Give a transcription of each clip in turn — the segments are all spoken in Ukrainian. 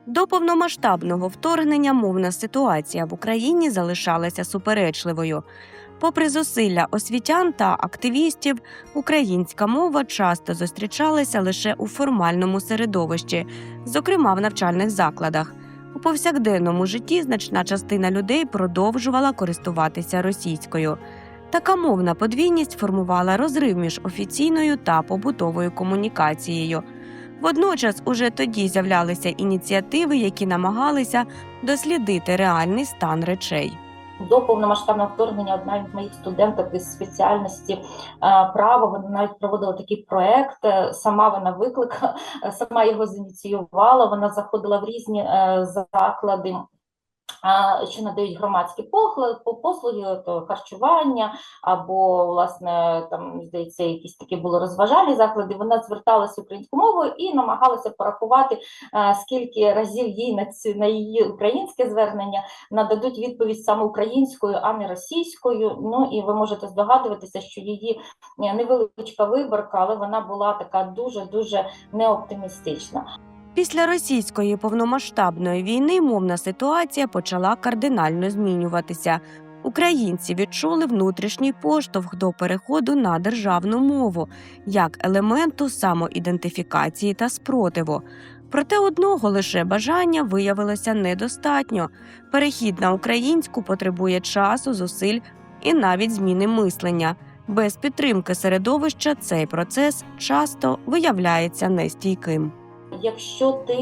До повномасштабного вторгнення мовна ситуація в Україні залишалася суперечливою. Попри зусилля освітян та активістів, українська мова часто зустрічалася лише у формальному середовищі, зокрема в навчальних закладах. У повсякденному житті значна частина людей продовжувала користуватися російською. Така мовна подвійність формувала розрив між офіційною та побутовою комунікацією. Водночас уже тоді з'являлися ініціативи, які намагалися дослідити реальний стан речей. До повномасштабного вторгнення одна з моїх студенток із спеціальності права, вона навіть проводила такий проект, сама вона викликала, сама його зініціювала, вона заходила в різні заклади, що надають громадські послуги, то харчування, або, власне, там, здається, якісь такі були розважальні заклади. Вона зверталася українською мовою і намагалася порахувати, скільки разів їй на її українське звернення нададуть відповідь саме українською, а не російською. Ну, і ви можете здогадуватися, що її невеличка виборка, але вона була така дуже-дуже неоптимістична. Після російської повномасштабної війни мовна ситуація почала кардинально змінюватися. Українці відчули внутрішній поштовх до переходу на державну мову, як елементу самоідентифікації та спротиву. Проте одного лише бажання виявилося недостатньо. Перехід на українську потребує часу, зусиль і навіть зміни мислення. Без підтримки середовища цей процес часто виявляється нестійким. Якщо ти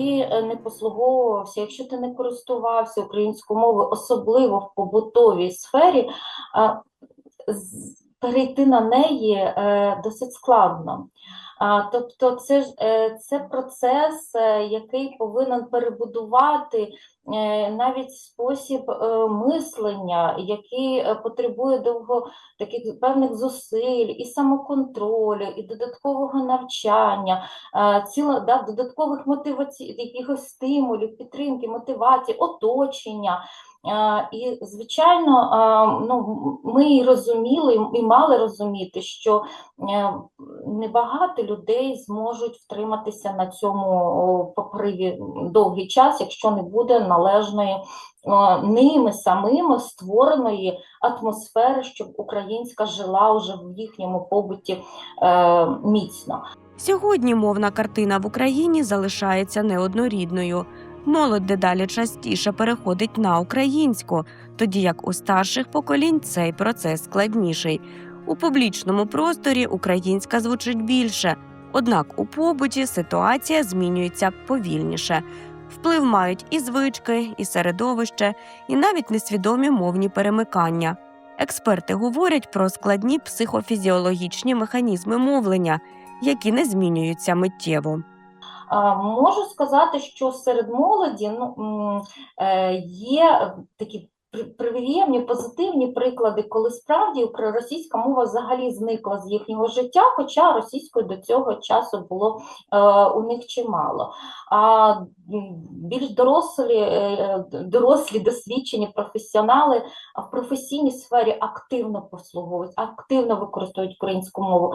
не послуговувався, якщо ти не користувався українською мовою, особливо в побутовій сфері, перейти на неї досить складно. Тобто це процес, який повинен перебудувати навіть спосіб мислення, який потребує таких певних зусиль, і самоконтролю, і додаткового навчання, додаткових якихось стимулів, підтримки, мотивації, оточення. І, звичайно, ми і розуміли, і мали розуміти, що небагато людей зможуть втриматися на цьому поприві довгий час, якщо не буде належної ними самими створеної атмосфери, щоб українська жила вже в їхньому побуті міцно. Сьогодні мовна картина в Україні залишається неоднорідною. Молодь дедалі частіше переходить на українську, тоді як у старших поколінь цей процес складніший. У публічному просторі українська звучить більше, однак у побуті ситуація змінюється повільніше. Вплив мають і звички, і середовище, і навіть несвідомі мовні перемикання. Експерти говорять про складні психофізіологічні механізми мовлення, які не змінюються миттєво. Можу сказати, що серед молоді є такі приємні, позитивні приклади, коли справді російська мова взагалі зникла з їхнього життя, хоча російською до цього часу було у них чимало. А більш дорослі, досвідчені професіонали в професійній сфері активно послуговують, активно використовують українську мову.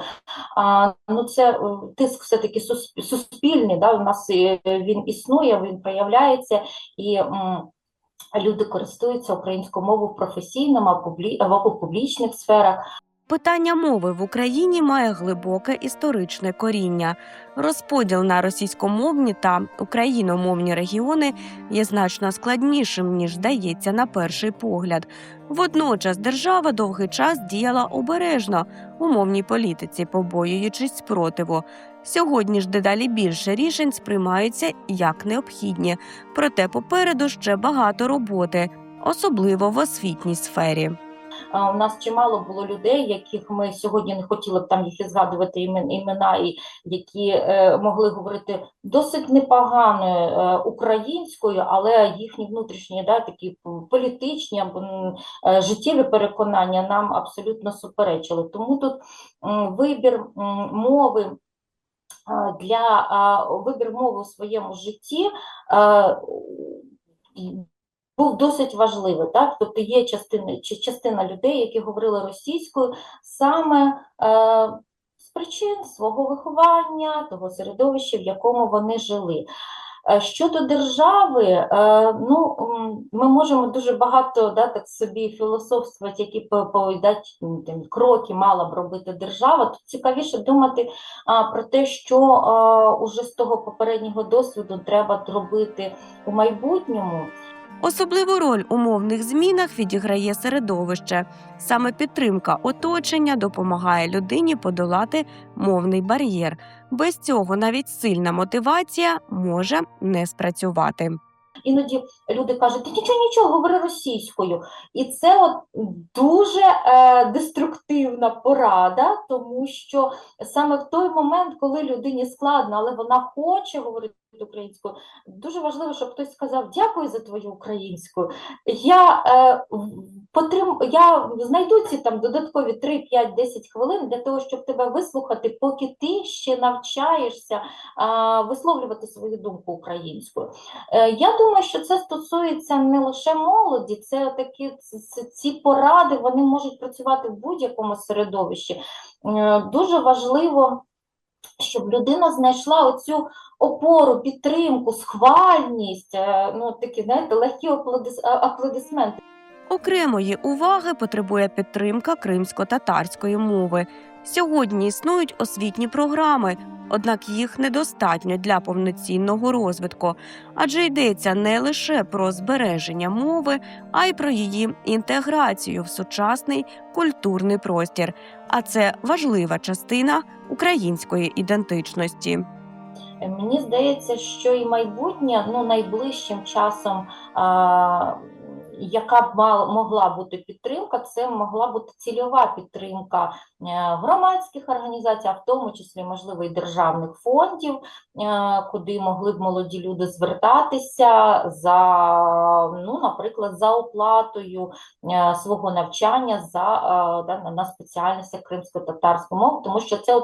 Це тиск все-таки суспільний, у нас він існує, він проявляється, і люди користуються українською мовою в професійному або в публічних сферах. Питання мови в Україні має глибоке історичне коріння. Розподіл на російськомовні та україномовні регіони є значно складнішим, ніж здається на перший погляд. Водночас держава довгий час діяла обережно у мовній політиці, побоюючись спротиву. Сьогодні ж дедалі більше рішень сприймаються як необхідні, проте попереду ще багато роботи, особливо в освітній сфері. У нас чимало було людей, яких ми сьогодні не хотіли б там їх і згадувати імена, і які могли говорити досить непоганою українською, але їхні внутрішні такі політичні або життєві переконання нам абсолютно суперечили. Тому тут вибір мови у своєму житті був досить важливий. Тобто є частина людей, які говорили російською саме з причин свого виховання, того середовища, в якому вони жили. Щодо держави, ми можемо дуже багато так собі філософствувати, які там, кроки мала б робити держава. Тут цікавіше думати про те, що уже з того попереднього досвіду треба робити у майбутньому. Особливу роль у мовних змінах відіграє середовище. Саме підтримка оточення допомагає людині подолати мовний бар'єр. Без цього навіть сильна мотивація може не спрацювати. Іноді люди кажуть, ти нічого, говори російською. І це дуже деструктивна порада, тому що саме в той момент, коли людині складно, але вона хоче говорити українською, дуже важливо, щоб хтось сказав дякую за твою українську. Я знайду ці там додаткові 3, 5, 10 хвилин для того, щоб тебе вислухати, поки ти ще навчаєшся висловлювати свою думку українською. Я думаю, що це стосується не лише молоді, ці поради, вони можуть працювати в будь-якому середовищі. Дуже важливо, щоб людина знайшла оцю опору, підтримку, схвальність, такі, знаєте, легкі аплодисменти. Окремої уваги потребує підтримка кримсько-татарської мови. Сьогодні існують освітні програми, однак їх недостатньо для повноцінного розвитку, адже йдеться не лише про збереження мови, а й про її інтеграцію в сучасний культурний простір. А це важлива частина української ідентичності. Мені здається, що і майбутнє, найближчим часом, яка б могла бути підтримка, це могла бути цільова підтримка громадських організацій, а в тому числі, можливо, і державних фондів, куди могли б молоді люди звертатися наприклад, за оплатою свого навчання на спеціальностях кримсько-татарської мови, тому що це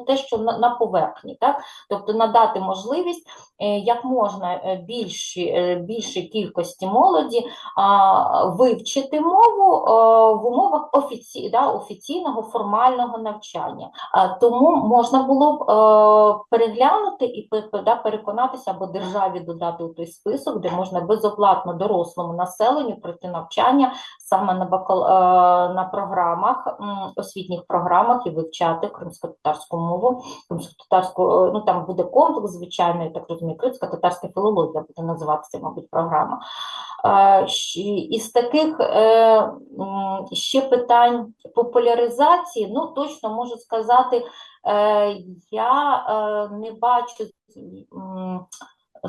те, що на поверхні, так? Тобто надати можливість як можна більшій кількості молоді вивчити мову в умовах офіційного формального навчання. Тому можна було б переглянути і переконатися, або державі додати у той список, де можна безоплатно дорослому населенню пройти навчання саме на програмах, освітніх програмах і вивчати кримсько-татарську мову, там буде комплекс, звичайно, я так розумію, кримсько-татарська філологія буде називатися, мабуть, програма. Із таких ще питань популяризації, точно можу сказати, я не бачу,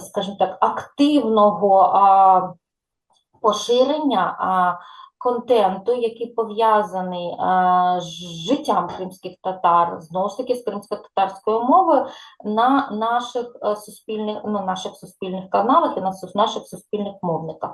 скажімо так, активного поширення контенту, який пов'язаний з життям кримських татар, знову ж таки з кримсько-татарською мовою, на наших суспільних каналах і на наших суспільних мовниках.